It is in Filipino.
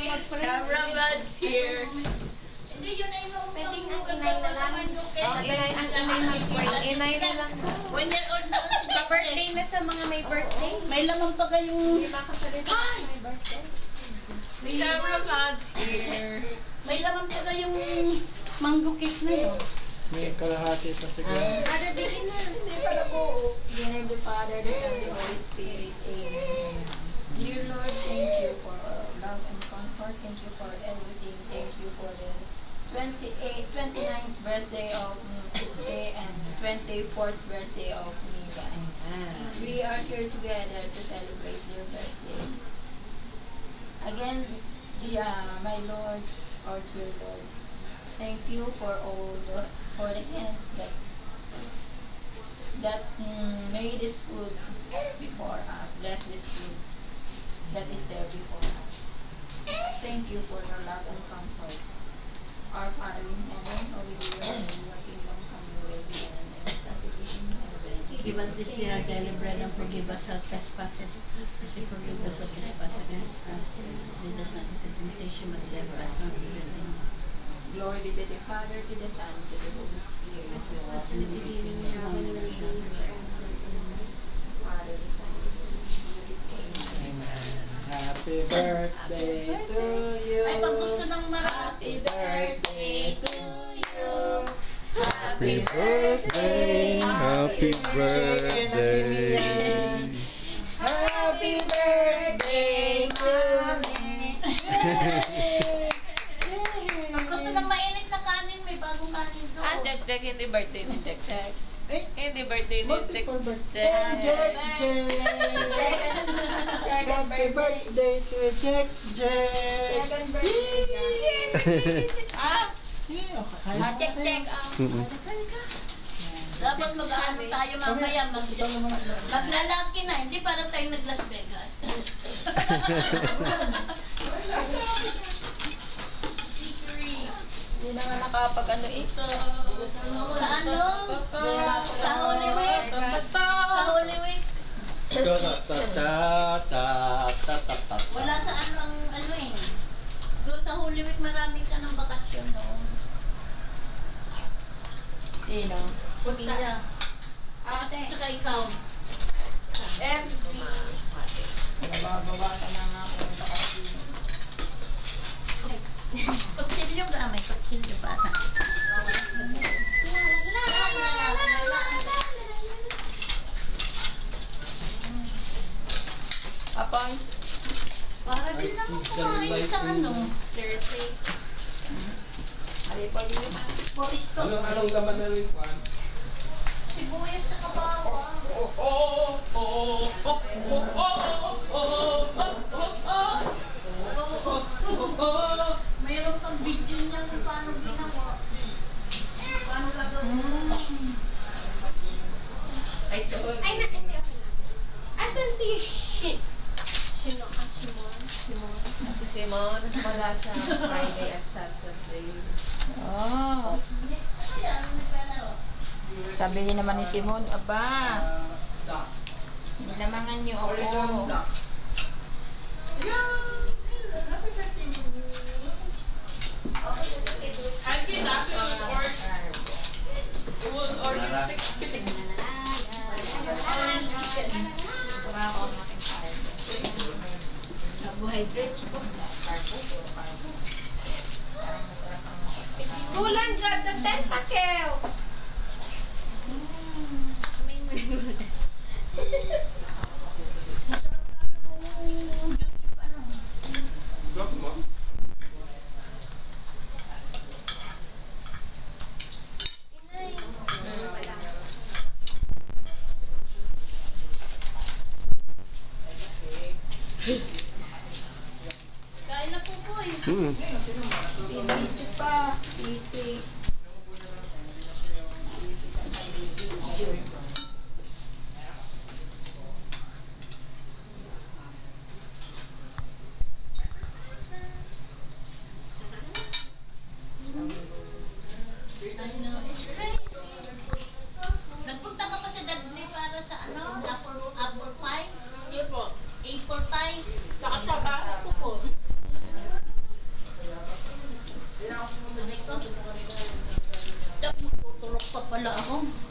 Cameraman's here. Hindi yun ay nung Pwedeng ang inay na lang. Ang inay na lang. 1 year old na si Birthday na sa mga may birthday. May laman pa kayong... Di ba kasalita sa may birthday? Cameraman's here. May laman pa kayong mango cake na yun. May kalahati pa siguro. Father, bigyan na. Hindi pala po. In the name of the Father, the Son, the Holy Spirit. Amen. Dear Lord, thank you for love and comfort. Thank you for everything. Thank you for the 29th birthday of Che and 24th birthday of Miva. We are here together to celebrate your birthday. Again, my Lord, our dear Lord, thank you for the hands that made this food before us. Bless this food that is served before us. Thank you for your love and comfort. Our Father in heaven, holy be your name, your kingdom come, your will be done on earth as it is in heaven. Give us this day our daily bread and forgive us our trespasses, as we forgive us our trespasses against us. Lead us not into temptation, but deliver us from evil. Glory be to the Father, to the Son, to the Holy Spirit. As it was in the beginning, now and forever. Father, the Son, the Holy Spirit. Amen. Happy birthday to you. Ay, pag gusto ng Happy birthday to you. Happy birthday, happy birthday. Happy birthday to me. Pag gusto ng mainit na kanin, may bagong kanin doon. Ah, Jack, hindi birthday ni Jack. Eh, Hindi birthday ni Jack. Jack, Happy birthday to Jack, Jack. Second birthday. Ah, check. dapat mag-aano tayo mamaya, maglalaki na, hindi para tayo nag-Las Vegas. Hindi na nga nakapag-ano ito. Sa ano? Sa Holy Week. Sa Holy Week. Wala sa ano ang ano eh. Siguro sa Holy Week marami ka ng bakasyon noon. Sino? Iya. Tsaka ikaw. Nababawasan na nga ako ng bakasyon. Kutsilyo ka, may kutsilyo pa. Apang? Para din naman kumain sa ano. Seriously? Alipag yun. Poristo. Anong laman na rin, Juan? Sibuyas sa kabawa. Mayroon pang video niya kung paano ginawa. Paano gagawin? Ay, sorry. Ay, hindi ako na. Asan si Shimon? Si Simon, wala siya Friday at Saturday. Oh. Ayan, naglalaro. Sabihin naman ni Simon, aba, nilamangan niyo ako. Happy birthday, Mimi. I'd be happy it was organic chicken. Kumain ako ng aking kain. Carbohydrate. Gulan got the tentacles! Kain na po po eh. Pinidyo pa. Easy. Nagpunta ka pa sa Dudley para sa ano? Apple pie? Hindi po. Apple pie? Sa trabaho ko po. wala ako.